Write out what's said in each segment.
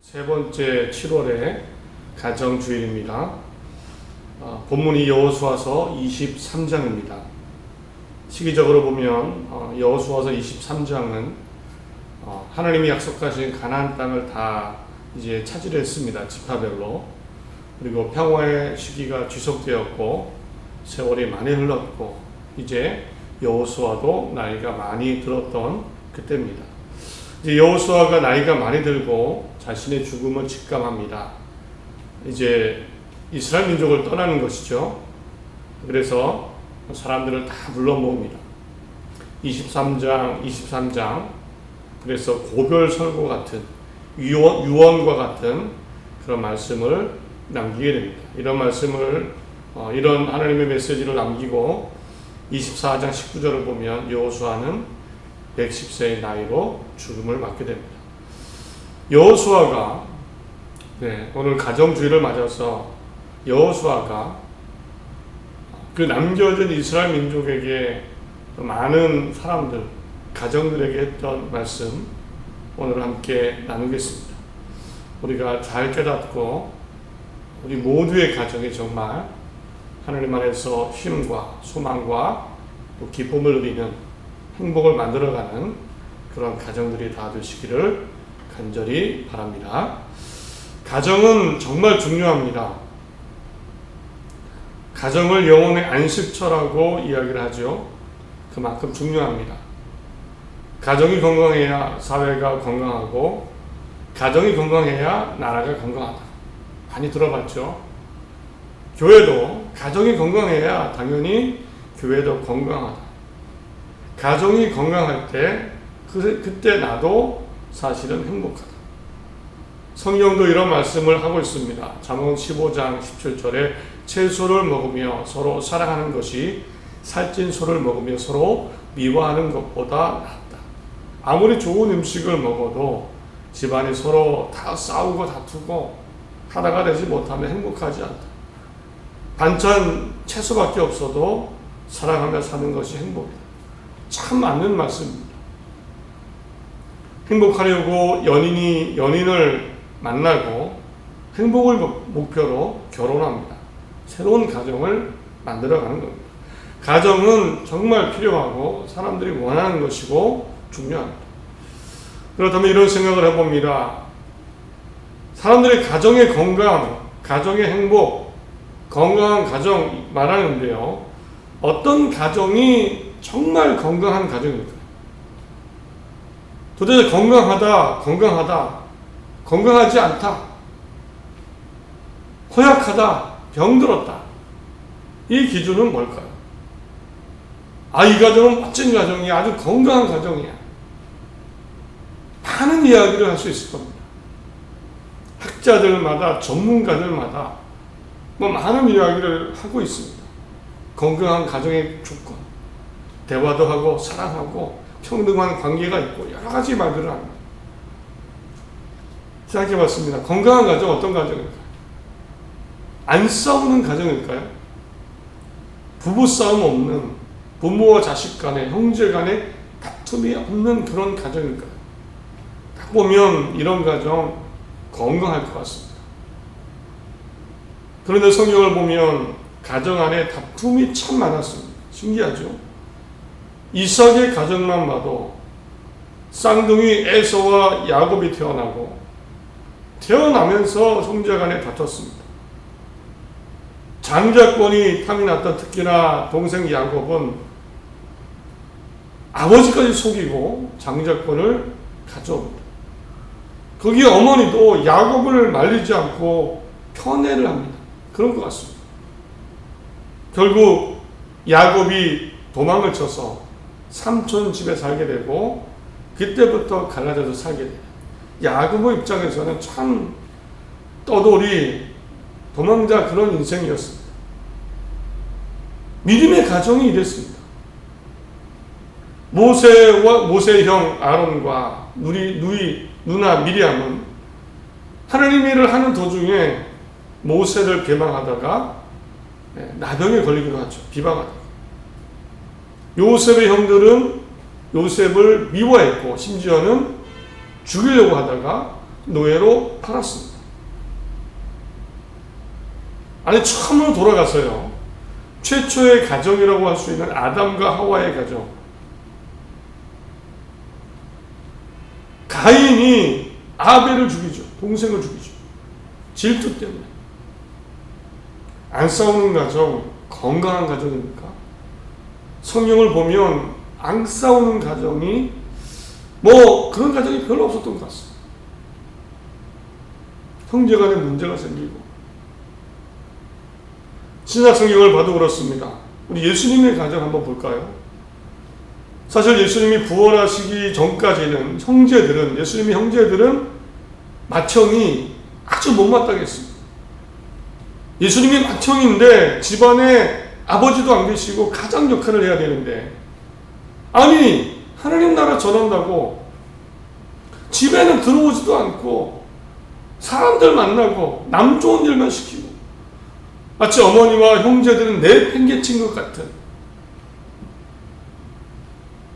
세 번째 7월의 가정주일입니다. 본문이 여호수아서 23장입니다. 시기적으로 보면 여호수아서 23장은 하나님이 약속하신 가나안 땅을 다 이제 차지를 했습니다. 지파별로. 그리고 평화의 시기가 지속되었고 세월이 많이 흘렀고 이제 여호수아도 나이가 많이 들었던 그때입니다. 이제 여호수아가 나이가 많이 들고 자신의 죽음을 직감합니다. 이제 이스라엘 민족을 떠나는 것이죠. 그래서 사람들을 다 불러 모읍니다. 23장 그래서 고별 설교 같은 유언과 같은 그런 말씀을 남기게 됩니다. 이런 말씀을 이런 하나님의 메시지를 남기고 24장 19절을 보면 여호수아는 110세의 나이로 죽음을 맞게 됩니다. 여호수아가 오늘 가정주의를 맞아서 여호수아가 그 남겨진 이스라엘 민족에게 많은 사람들, 가정들에게 했던 말씀 오늘 함께 나누겠습니다. 우리가 잘 깨닫고 우리 모두의 가정이 정말 하나님 안에서 힘과 소망과 또 기쁨을 누리는 행복을 만들어가는 그런 가정들이 다 되시기를 간절히 바랍니다. 가정은 정말 중요합니다. 가정을 영혼의 안식처라고 이야기를 하죠. 그만큼 중요합니다. 가정이 건강해야 사회가 건강하고 가정이 건강해야 나라가 건강하다. 많이 들어봤죠? 교회도 가정이 건강해야 당연히 교회도 건강하다. 가정이 건강할 때 그때 나도 사실은 행복하다. 성경도 이런 말씀을 하고 있습니다. 잠언 15장 17절에 채소를 먹으며 서로 사랑하는 것이 살찐 소를 먹으며 서로 미워하는 것보다 낫다. 아무리 좋은 음식을 먹어도 집안이 서로 다 싸우고 다투고 하나가 되지 못하면 행복하지 않다. 반찬 채소밖에 없어도 사랑하며 사는 것이 행복이다. 참 맞는 말씀입니다. 행복하려고 연인을 만나고 행복을 목표로 결혼합니다. 새로운 가정을 만들어가는 겁니다. 가정은 정말 필요하고 사람들이 원하는 것이고 중요합니다. 그렇다면 이런 생각을 해봅니다. 사람들이 가정의 건강, 가정의 행복, 건강한 가정 말하는데요. 어떤 가정이 정말 건강한 가정일까요? 도대체 건강하다, 건강하지 않다, 허약하다, 병들었다. 이 기준은 뭘까요? 이 가정은 멋진 가정이야. 아주 건강한 가정이야. 많은 이야기를 할 수 있을 겁니다. 학자들마다, 전문가들마다 많은 이야기를 하고 있습니다. 건강한 가정의 조건. 대화도 하고 사랑하고 평등한 관계가 있고 여러 가지 말들을 합니다. 생각해봤습니다. 건강한 가정 어떤 가정일까요? 안 싸우는 가정일까요? 부부싸움 없는, 부모와 자식 간에, 형제 간에 다툼이 없는 그런 가정일까요? 딱 보면 이런 가정 건강할 것 같습니다. 그런데 성경을 보면 가정 안에 다툼이 참 많았습니다. 신기하죠? 이삭의 가정만 봐도 쌍둥이 에서와 야곱이 태어나고 태어나면서 형제 간에 다퉜습니다. 장자권이 탐이 났던 특히나 동생 야곱은 아버지까지 속이고 장자권을 가져옵니다. 거기에 어머니도 야곱을 말리지 않고 편애를 합니다. 그런 것 같습니다. 결국 야곱이 도망을 쳐서 삼촌 집에 살게 되고 그때부터 갈라져서 살게 됩니다. 야곱의 입장에서는 참 떠돌이 도망자 그런 인생이었습니다. 믿음의 가정이 이랬습니다. 모세의 형 아론과 누나 미리암은 하나님의 일을 하는 도중에 모세를 배망하다가 나병에 걸리기도 하죠. 비방하다가. 요셉의 형들은 요셉을 미워했고 심지어는 죽이려고 하다가 노예로 팔았습니다. 아니, 처음으로 돌아가서요. 최초의 가정이라고 할 수 있는 아담과 하와의 가정. 가인이 아벨을 죽이죠. 동생을 죽이죠. 질투 때문에. 안 싸우는 가정, 건강한 가정입니까? 성경을 보면 안 싸우는 가정이 그런 가정이 별로 없었던 것 같습니다. 형제간에 문제가 생기고. 신약 성경을 봐도 그렇습니다. 우리 예수님의 가정 한번 볼까요? 사실 예수님이 부활하시기 전까지는 예수님의 형제들은 맏형이 아주 못마땅 했습니다. 예수님이 맏형인데 집안에 아버지도 안 계시고 가장 역할을 해야 되는데, 아니, 하나님 나라 전한다고 집에는 들어오지도 않고 사람들 만나고 남 좋은 일만 시키고, 마치 어머니와 형제들은 내팽개친 것 같은,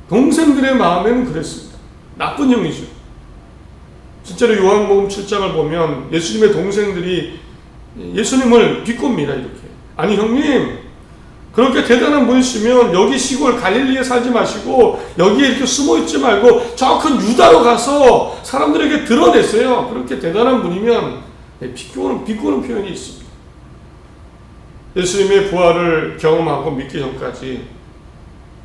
동생들의 마음에는 그랬습니다. 나쁜 형이죠. 실제로 요한복음 7장을 보면 예수님의 동생들이 예수님을 비꼽니다. 이렇게, 아니 형님, 그렇게 대단한 분이시면 여기 시골 갈릴리에 살지 마시고 여기에 이렇게 숨어 있지 말고 저 큰 유다로 가서 사람들에게 드러내세요. 그렇게 대단한 분이면. 비꼬는 표현이 있습니다. 예수님의 부활을 경험하고 믿기 전까지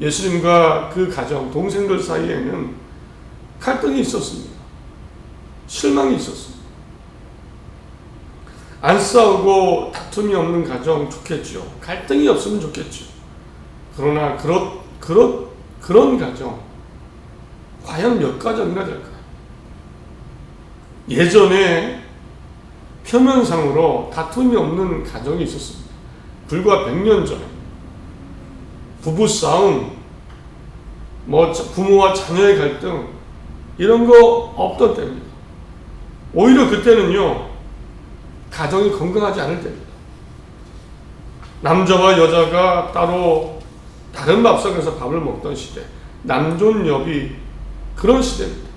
예수님과 그 가정, 동생들 사이에는 갈등이 있었습니다. 실망이 있었습니다. 안 싸우고 다툼이 없는 가정 좋겠죠. 갈등이 없으면 좋겠죠. 그러나 그런 가정 과연 몇 가정이나 될까요? 예전에 표면상으로 다툼이 없는 가정이 있었습니다. 불과 100년 전에 부부싸움, 부모와 자녀의 갈등, 이런 거 없던 때입니다. 오히려 그때는요, 가정이 건강하지 않을 때입니다. 남자와 여자가 따로 다른 밥상에서 밥을 먹던 시대, 남존여비, 그런 시대입니다.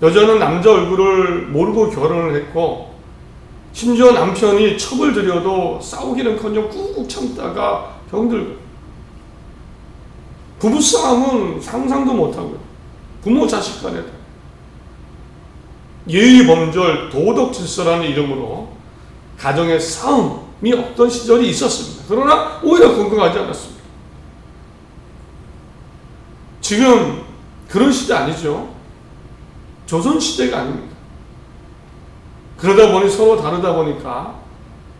여자는 남자 얼굴을 모르고 결혼을 했고, 심지어 남편이 첩을 들여도 싸우기는커녕 꾹꾹 참다가 병들고, 부부싸움은 상상도 못하고요. 부모 자식 간에도 예의 범절, 도덕 질서라는 이름으로 가정의 싸움이 없던 시절이 있었습니다. 그러나 오히려 건강하지 않았습니다. 지금 그런 시대 아니죠. 조선 시대가 아닙니다. 그러다 보니 서로 다르다 보니까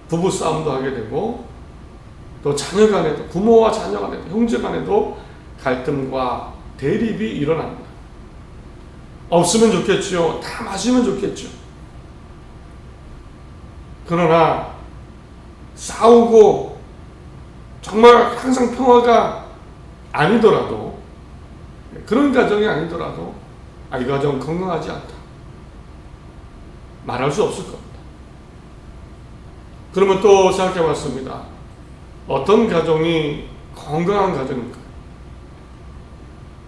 부부 싸움도 하게 되고, 또 자녀 간에도, 부모와 자녀 간에도, 형제 간에도 갈등과 대립이 일어납니다. 없으면 좋겠죠. 다 마시면 좋겠죠. 그러나 싸우고 정말 항상 평화가 아니더라도, 그런 가정이 아니더라도 이 가정 건강하지 않다 말할 수 없을 겁니다. 그러면 또 생각해 봤습니다. 어떤 가정이 건강한 가정입니까?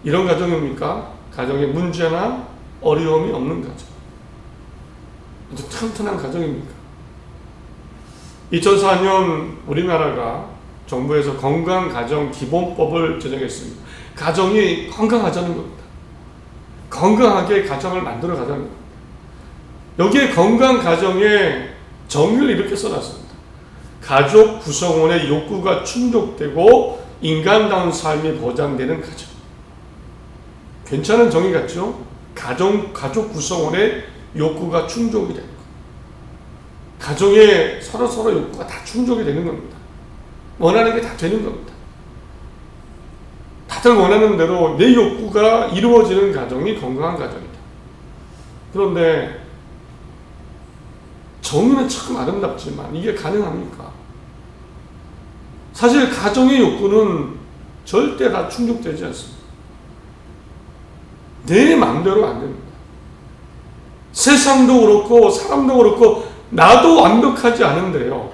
이런 가정입니까? 가정에 문제나 어려움이 없는 가정, 아주 튼튼한 가정입니까? 2004년 우리나라가 정부에서 건강가정기본법을 제정했습니다. 가정이 건강하자는 겁니다. 건강하게 가정을 만들어 가자는 겁니다. 여기에 건강가정의 정의를 이렇게 써놨습니다. 가족 구성원의 욕구가 충족되고 인간다운 삶이 보장되는 가정. 괜찮은 정의 같죠? 가족 구성원의 욕구가 충족이 되는 것. 가정에 서로 욕구가 다 충족이 되는 겁니다. 원하는 게 다 되는 겁니다. 다들 원하는 대로 내 욕구가 이루어지는 가정이 건강한 가정이다. 그런데 정의는 참 아름답지만 이게 가능합니까? 사실 가정의 욕구는 절대 다 충족되지 않습니다. 내 마음대로 안 됩니다. 세상도 그렇고 사람도 그렇고 나도 완벽하지 않은데요.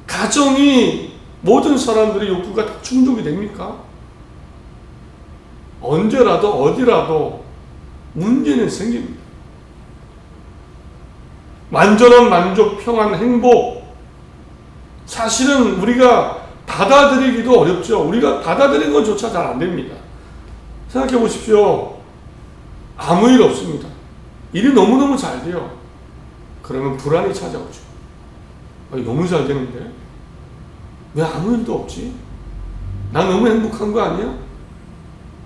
가정이 모든 사람들의 욕구가 다 충족이 됩니까? 언제라도 어디라도 문제는 생깁니다. 완전한 만족, 평안, 행복. 사실은 우리가 받아들이기도 어렵죠. 우리가 받아들이는 것조차 잘 안 됩니다. 생각해 보십시오. 아무 일 없습니다. 일이 너무너무 잘 돼요. 그러면 불안이 찾아오죠. 너무 잘 되는데 왜 아무 일도 없지? 나 너무 행복한 거 아니야?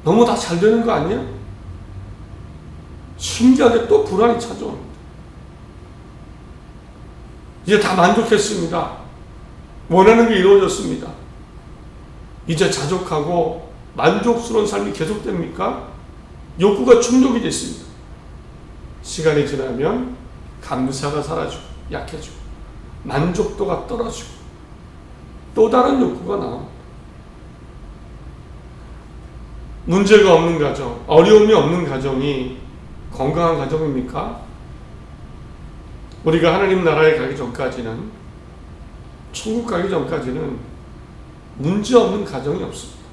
너무 다 잘 되는 거 아니야? 신기하게 또 불안이 찾아옵니다. 이제 다 만족했습니다. 원하는 게 이루어졌습니다. 이제 자족하고 만족스러운 삶이 계속됩니까? 욕구가 충족이 됐습니다. 시간이 지나면 감사가 사라지고 약해지고 만족도가 떨어지고 또 다른 욕구가 나옵니다. 문제가 없는 가정, 어려움이 없는 가정이 건강한 가정입니까? 우리가 하나님 나라에 가기 전까지는, 천국 가기 전까지는 문제 없는 가정이 없습니다.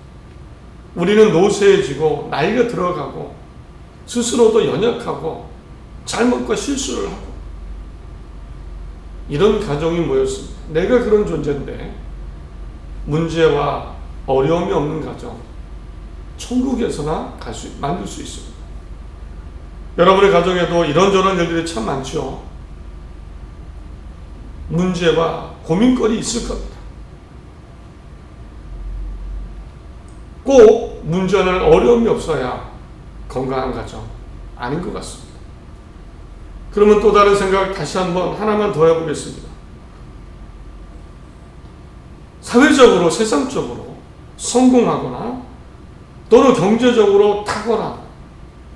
우리는 노쇠해지고 나이가 들어가고 스스로도 연약하고 잘못과 실수를 하고 이런 가정이 모였습니다. 내가 그런 존재인데 문제와 어려움이 없는 가정, 천국에서나 만들 수 있습니다. 여러분의 가정에도 이런저런 일들이 참 많죠. 문제와 고민거리 있을 겁니다. 꼭 문제는 어려움이 없어야 건강한 가정 아닌 것 같습니다. 그러면 또 다른 생각 다시 한번 하나만 더 해보겠습니다. 사회적으로, 세상적으로 성공하거나 또는 경제적으로 탁월한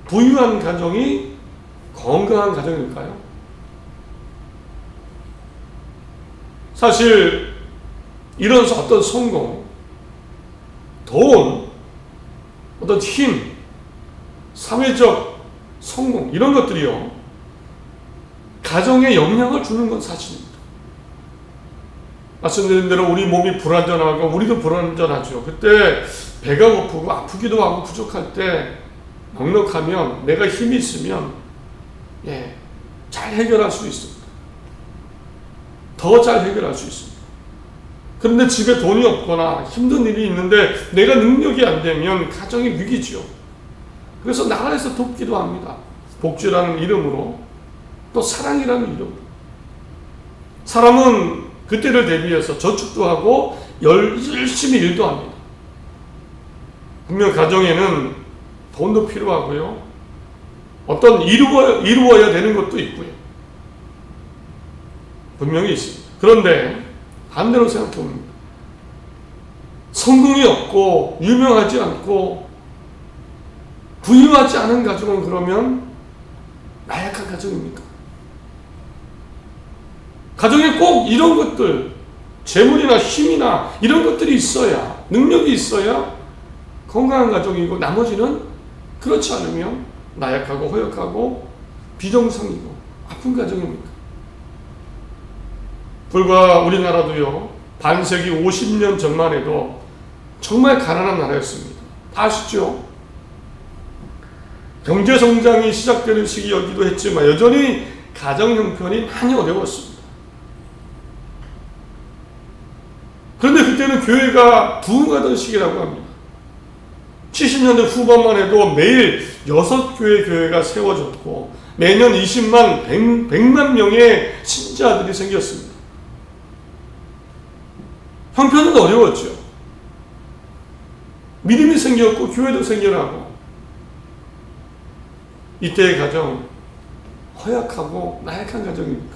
부유한 가정이 건강한 가정일까요? 사실 이런 어떤 성공, 돈, 어떤 힘, 사회적 성공 이런 것들이요 가정에 영향을 주는 건 사실입니다. 말씀드린 대로 우리 몸이 불완전하고 우리도 불완전하죠. 그때 배가 고프고 아프기도 하고 부족할 때 넉넉하면 내가 힘이 있으면 잘 해결할 수 있습니다. 더 잘 해결할 수 있습니다. 그런데 집에 돈이 없거나 힘든 일이 있는데 내가 능력이 안 되면 가정이 위기죠. 그래서 나라에서 돕기도 합니다. 복지라는 이름으로 또 사랑이라는 이름으로. 사람은 그때를 대비해서 저축도 하고 열심히 일도 합니다. 분명 가정에는 돈도 필요하고요. 어떤 이루어야 되는 것도 있고요. 분명히 있습니다. 그런데 반대로 생각해 봅니다. 성공이 없고 유명하지 않고 부유하지 않은 가정은 그러면 나약한 가정입니까? 가정에 꼭 이런 것들, 재물이나 힘이나 이런 것들이 있어야, 능력이 있어야 건강한 가정이고 나머지는 그렇지 않으면 나약하고 허약하고 비정상이고 아픈 가정입니까? 불과 우리나라도요, 반세기 50년 전만 해도 정말 가난한 나라였습니다. 다 아시죠? 경제성장이 시작되는 시기이기도 했지만 여전히 가정 형편이 많이 어려웠습니다. 그런데 그때는 교회가 부흥하던 시기라고 합니다. 70년대 후반만 해도 매일 6교회 교회가 세워졌고 매년 20만, 100만 명의 신자들이 생겼습니다. 형편은 어려웠죠. 믿음이 생겼고 교회도 생겨나고 이때의 가정 허약하고 나약한 가정입니까?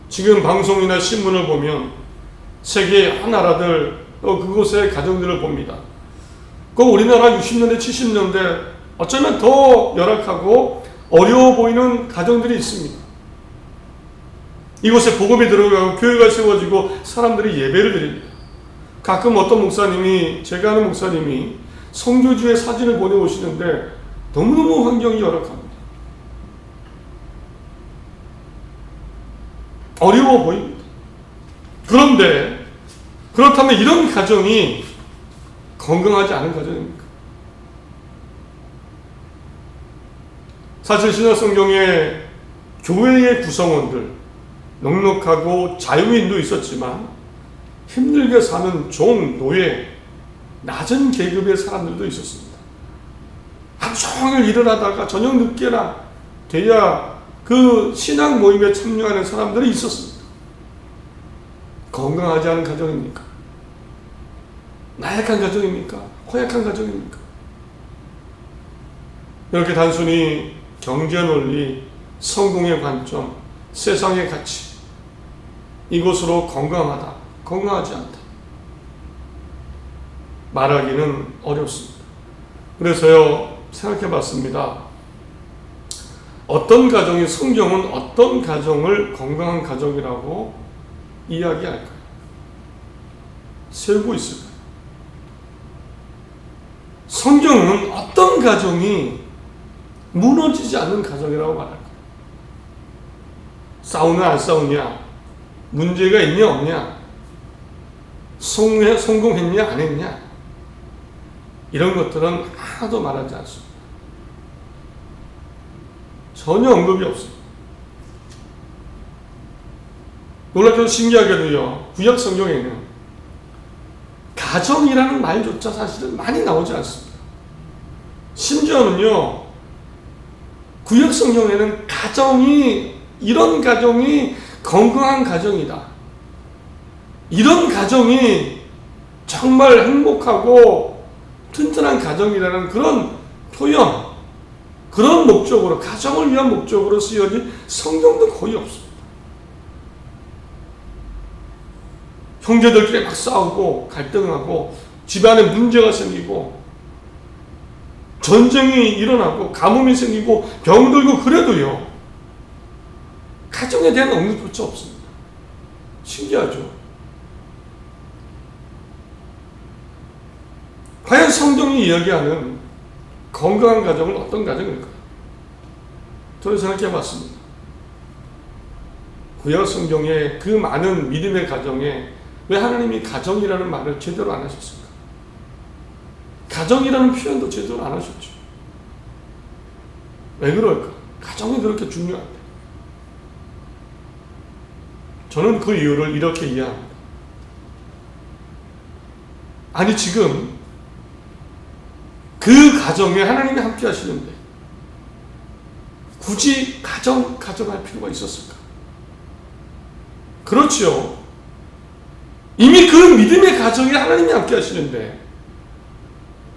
지금 방송이나 신문을 보면 세계 한 나라들 또 그곳의 가정들을 봅니다. 그 우리나라 60년대 70년대 어쩌면 더 열악하고 어려워 보이는 가정들이 있습니다. 이곳에 복음이 들어가고 교회가 세워지고 사람들이 예배를 드립니다. 가끔 어떤 목사님이, 제가 아는 목사님이 성교주의 사진을 보내오시는데 너무너무 환경이 열악합니다. 어려워 보입니다. 그런데 그렇다면 이런 가정이 건강하지 않은 가정입니까? 사실 신약성경에 교회의 구성원들, 넉넉하고 자유인도 있었지만 힘들게 사는 종, 노예, 낮은 계급의 사람들도 있었습니다. 하루 종일 일을 하다가 저녁 늦게나 돼야 그 신앙 모임에 참여하는 사람들이 있었습니다. 건강하지 않은 가정입니까? 나약한 가정입니까? 허약한 가정입니까? 이렇게 단순히 경제 논리, 성공의 관점, 세상의 가치, 이것으로 건강하다, 건강하지 않다 말하기는 어렵습니다. 그래서요, 생각해 봤습니다. 어떤 가정이, 성경은 어떤 가정을 건강한 가정이라고 이야기할까요? 세우고 있을까요? 성경은 어떤 가정이 무너지지 않는 가정이라고 말할까요? 싸우냐 안 싸우냐, 문제가 있냐 없냐, 성공했냐 안 했냐, 이런 것들은 하나도 말하지 않습니다. 전혀 언급이 없습니다. 놀랍게도 신기하게도요, 구약 성경에는 가정이라는 말조차 사실은 많이 나오지 않습니다. 심지어는요, 구약 성경에는 이런 가정이 건강한 가정이다, 이런 가정이 정말 행복하고 튼튼한 가정이라는 그런 표현, 그런 목적으로, 가정을 위한 목적으로 쓰여진 성경도 거의 없습니다. 형제들끼리 막 싸우고 갈등하고 집안에 문제가 생기고 전쟁이 일어나고 가뭄이 생기고 병들고 그래도요, 가정에 대한 언급조차 없습니다. 신기하죠? 과연 성경이 이야기하는 건강한 가정은 어떤 가정일까요? 저는 생각해 봤습니다. 구약 성경의 그 많은 믿음의 가정에 왜 하나님이 가정이라는 말을 제대로 안 하셨을까? 가정이라는 표현도 제대로 안 하셨죠. 왜 그럴까? 가정이 그렇게 중요한데. 저는 그 이유를 이렇게 이해합니다. 아니, 지금 그 가정에 하나님이 함께 하시는데 굳이 가정할 필요가 있었을까? 그렇죠. 이미 그 믿음의 가정에 하나님이 함께 하시는데,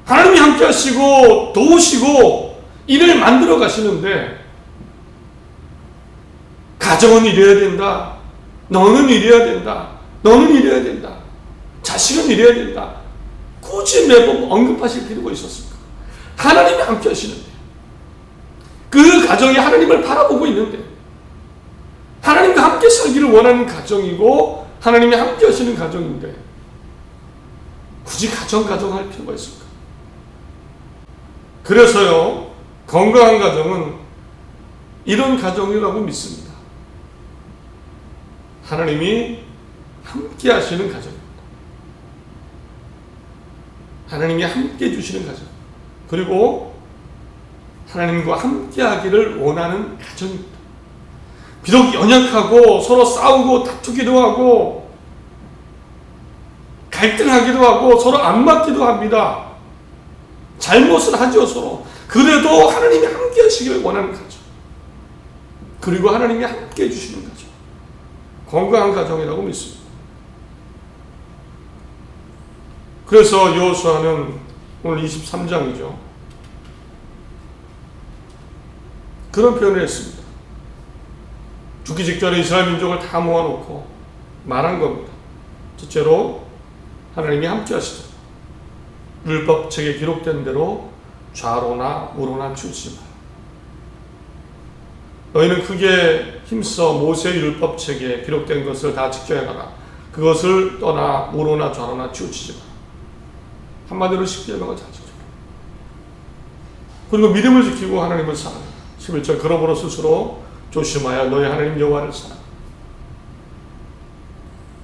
하나님이 함께 하시고 도우시고 일을 만들어 가시는데, 가정은 이래야 된다, 너는 이래야 된다, 너는 이래야 된다, 자식은 이래야 된다, 굳이 매번 언급하실 필요가 있었을까? 하나님이 함께 하시는데, 그 가정이 하나님을 바라보고 있는데, 하나님과 함께 살기를 원하는 가정이고 하나님이 함께 하시는 가정인데 굳이 가정할 필요가 있을까? 그래서요, 건강한 가정은 이런 가정이라고 믿습니다. 하나님이 함께 하시는 가정입니다. 하나님이 함께 해주시는 가정, 그리고 하나님과 함께 하기를 원하는 가정입니다. 비록 연약하고 서로 싸우고 다투기도 하고 갈등하기도 하고 서로 안 맞기도 합니다. 잘못을 하죠, 서로. 그래도 하나님이 함께 하시기를 원하는 가정, 그리고 하나님이 함께 해주시는 가정, 건강한 가정이라고 믿습니다. 그래서 여호수아는 오늘 23장이죠. 그런 표현을 했습니다. 죽기 직전에 이스라엘 민족을 다 모아놓고 말한 겁니다. 첫째로, 하나님이 함께 하시다. 율법책에 기록된 대로 좌로나 우로나 치우치지 마라. 너희는 크게 힘써 모세의 율법책에 기록된 것을 다 지켜야 하라. 그것을 떠나 우로나 좌로나 치우치지 마라. 한마디로 쉽게 말하면 잘 지켜라. 그리고 믿음을 지키고 하나님을 사랑하라. 11절, 그러므로 스스로 조심하여 너희 하나님 여호와를 사랑하라.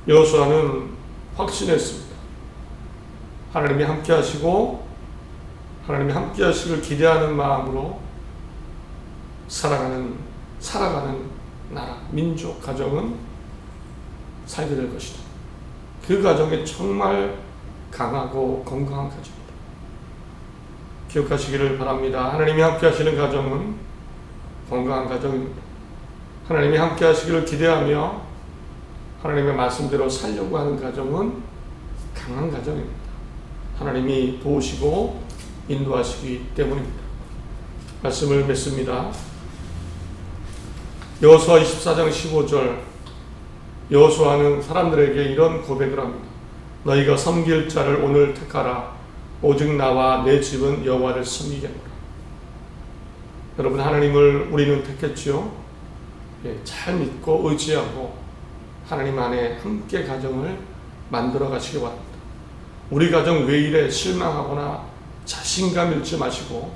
여호수아는 확신했습니다. 하나님이 함께 하시고 하나님이 함께 하시기를 기대하는 마음으로 살아가는 살아가는 나라, 민족, 가정은 살게 될 것이다. 그 가정이 정말 강하고 건강한 가정입니다. 기억하시기를 바랍니다. 하나님이 함께 하시는 가정은 건강한 가정입니다. 하나님이 함께 하시기를 기대하며 하나님의 말씀대로 살려고 하는 가정은 강한 가정입니다. 하나님이 도우시고 인도하시기 때문입니다. 말씀을 맺습니다. 여호수아 24장 15절, 여호수아는 사람들에게 이런 고백을 합니다. 너희가 섬길 자를 오늘 택하라. 오직 나와 내 집은 여호와를 섬기겠노라. 여러분, 하나님을 우리는 택했지요. 잘 믿고 의지하고 하나님 안에 함께 가정을 만들어 가시기 바랍니다. 우리 가정 왜 이래 실망하거나 자신감 잃지 마시고,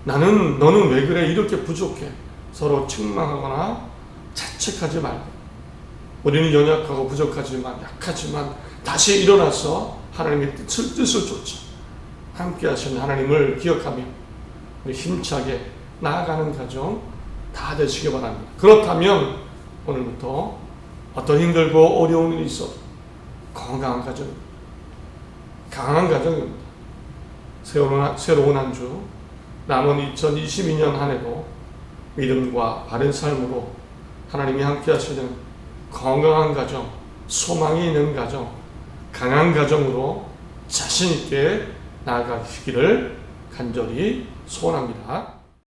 너는 왜 그래 이렇게 부족해 서로 책망하거나 자책하지 말고, 우리는 연약하고 부족하지만 약하지만 다시 일어나서 하나님의 뜻을 쫓아 함께 하시는 하나님을 기억하며 우리 힘차게 나아가는 가정 다 되시기 바랍니다. 그렇다면 오늘부터 어떤 힘들고 어려운 일이 있어도 건강한 가정입니다. 강한 가정입니다. 새로운 한 주, 남은 2022년 한 해도 믿음과 바른 삶으로 하나님이 함께 하시는 건강한 가정, 소망이 있는 가정, 강한 가정으로 자신 있게 나아가시기를 간절히 소원합니다.